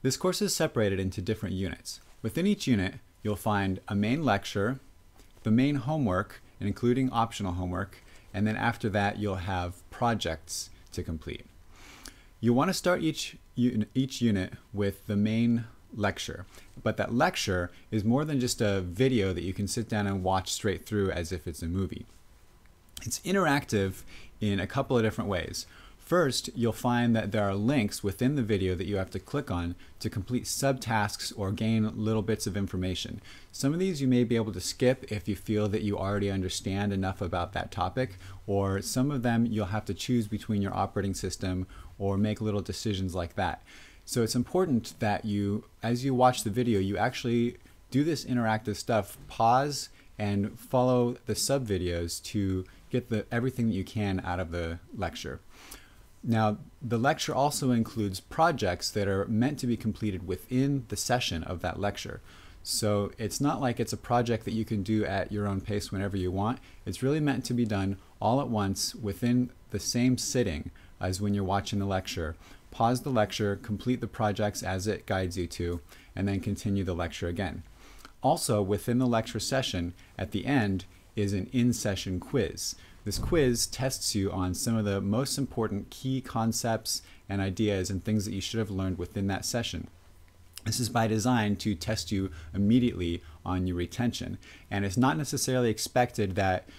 This course is separated into different units. Within each unit, you'll find a main lecture, the main homework, including optional homework, and then after that you'll have projects to complete. You want to start each unit with the main lecture, but that lecture is more than just a video that you can sit down and watch straight through as if it's a movie. It's interactive in a couple of different ways. First, you'll find that there are links within the video that you have to click on to complete subtasks or gain little bits of information. Some of these you may be able to skip if you feel that you already understand enough about that topic, or some of them you'll have to choose between your operating system or make little decisions like that. So it's important that you, as you watch the video, you actually do this interactive stuff, pause and follow the sub videos to get everything that you can out of the lecture. Now, the lecture also includes projects that are meant to be completed within the session of that lecture. So it's not like it's a project that you can do at your own pace whenever you want. It's really meant to be done all at once within the same sitting as when you're watching the lecture. Pause the lecture, complete the projects as it guides you to, and then continue the lecture again. Also, within the lecture session, at the end is an in-session quiz. This quiz tests you on some of the most important key concepts and ideas and things that you should have learned within that session. This is by design to test you immediately on your retention, and it's not necessarily expected that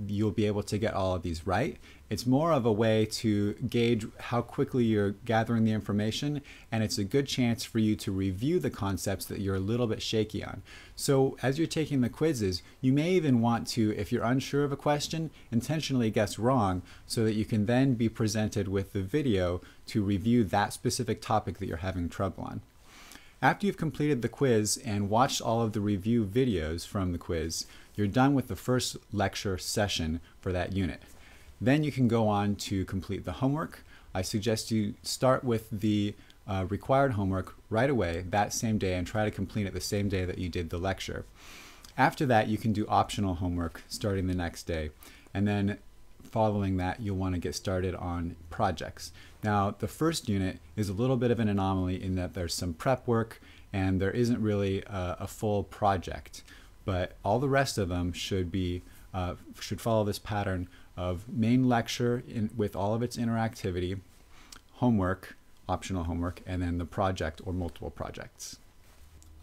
you'll be able to get all of these right. It's more of a way to gauge how quickly you're gathering the information, and it's a good chance for you to review the concepts that you're a little bit shaky on. So as you're taking the quizzes, you may even want to, if you're unsure of a question, intentionally guess wrong so that you can then be presented with the video to review that specific topic that you're having trouble on. After you've completed the quiz and watched all of the review videos from the quiz, you're done with the first lecture session for that unit. Then you can go on to complete the homework. I suggest you start with the required homework right away that same day and try to complete it the same day that you did the lecture. After that, you can do optional homework starting the next day. And then following that, you'll want to get started on projects. Now, the first unit is a little bit of an anomaly in that there's some prep work and there isn't really a full project. But all the rest of them should follow this pattern of main lecture with all of its interactivity, homework, optional homework, and then the project or multiple projects.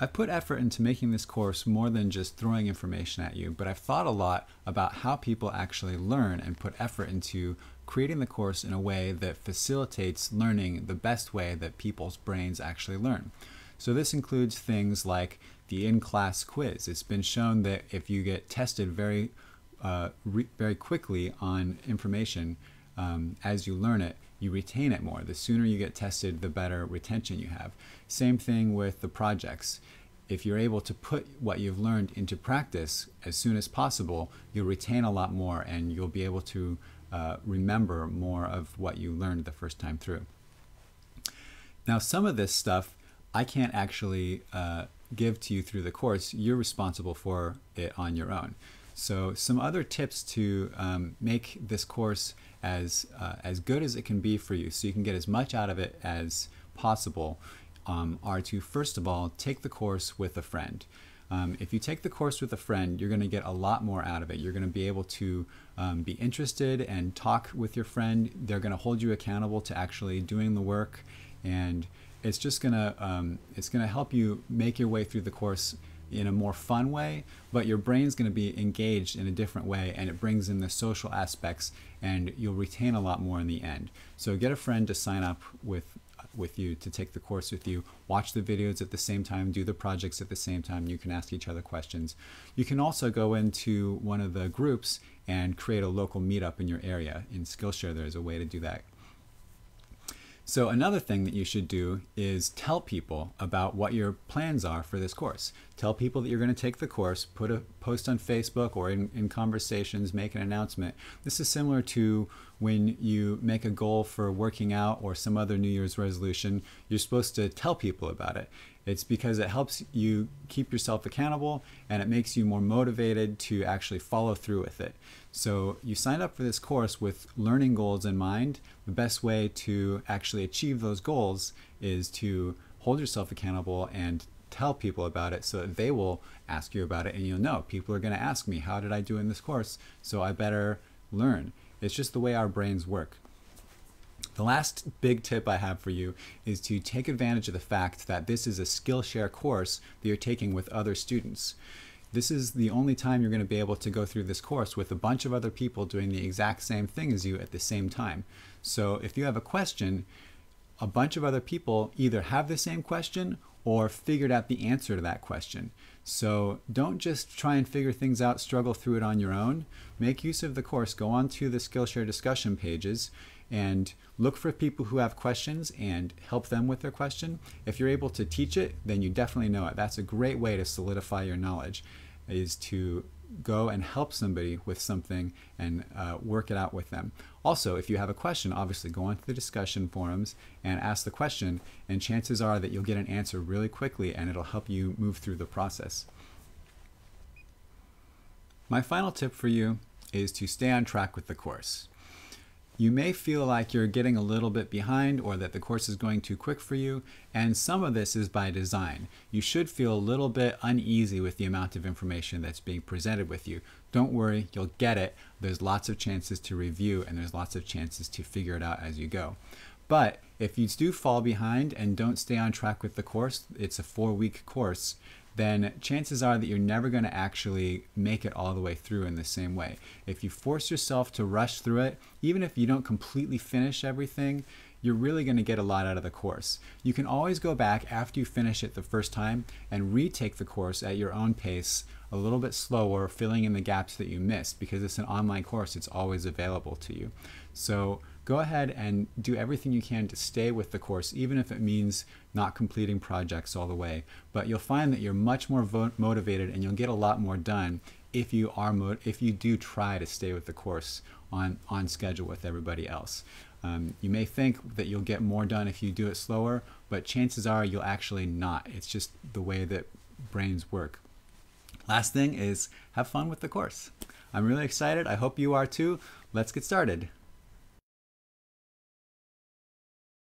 I've put effort into making this course more than just throwing information at you, but I've thought a lot about how people actually learn and put effort into creating the course in a way that facilitates learning the best way that people's brains actually learn. So this includes things like the in-class quiz. It's been shown that if you get tested very quickly on information as you learn it, you retain it more. The sooner you get tested, the better retention you have. Same thing with the projects. If you're able to put what you've learned into practice as soon as possible, you'll retain a lot more and you'll be able to remember more of what you learned the first time through. Now, some of this stuff I can't actually give to you through the course. You're responsible for it on your own. So some other tips to make this course as good as it can be for you, so you can get as much out of it as possible, are to, first of all, take the course with a friend. If you take the course with a friend, you're going to get a lot more out of it. You're going to be able to be interested and talk with your friend. They're going to hold you accountable to actually doing the work, and it's just going to help you make your way through the course in a more fun way, but your brain's going to be engaged in a different way, and it brings in the social aspects, and you'll retain a lot more in the end. So get a friend to sign up with you to take the course with you. Watch the videos at the same time, do the projects at the same time. You can ask each other questions. You can also go into one of the groups and create a local meetup in your area. In Skillshare, there's a way to do that. So another thing that you should do is tell people about what your plans are for this course. Tell people that you're going to take the course, put a post on Facebook or in conversations, make an announcement. This is similar to when you make a goal for working out or some other New Year's resolution. You're supposed to tell people about it. It's because it helps you keep yourself accountable and it makes you more motivated to actually follow through with it. So you signed up for this course with learning goals in mind. The best way to actually achieve those goals is to hold yourself accountable and tell people about it so that they will ask you about it, and you'll know people are going to ask me, how did I do in this course? So I better learn. It's just the way our brains work. The last big tip I have for you is to take advantage of the fact that this is a Skillshare course that you're taking with other students. This is the only time you're going to be able to go through this course with a bunch of other people doing the exact same thing as you at the same time. So if you have a question, a bunch of other people either have the same question or figured out the answer to that question. So don't just try and figure things out, struggle through it on your own. Make use of the course. Go on to the Skillshare discussion pages and look for people who have questions and help them with their question. If you're able to teach it, then you definitely know it. That's a great way to solidify your knowledge, is to go and help somebody with something and work it out with them. Also, if you have a question, obviously go onto the discussion forums and ask the question, and chances are that you'll get an answer really quickly and it'll help you move through the process. My final tip for you is to stay on track with the course. You may feel like you're getting a little bit behind or that the course is going too quick for you, and some of this is by design. You should feel a little bit uneasy with the amount of information that's being presented with you. Don't worry, you'll get it. There's lots of chances to review and there's lots of chances to figure it out as you go. But if you do fall behind and don't stay on track with the course, it's a 4-week course, then chances are that you're never going to actually make it all the way through in the same way. If you force yourself to rush through it, even if you don't completely finish everything, you're really going to get a lot out of the course. You can always go back after you finish it the first time and retake the course at your own pace, a little bit slower, filling in the gaps that you missed. Because it's an online course, it's always available to you. So go ahead and do everything you can to stay with the course, even if it means not completing projects all the way. But you'll find that you're much more motivated and you'll get a lot more done if you do try to stay with the course on schedule with everybody else. You may think that you'll get more done if you do it slower, but chances are you'll actually not. It's just the way that brains work. Last thing is have fun with the course. I'm really excited. I hope you are too. Let's get started.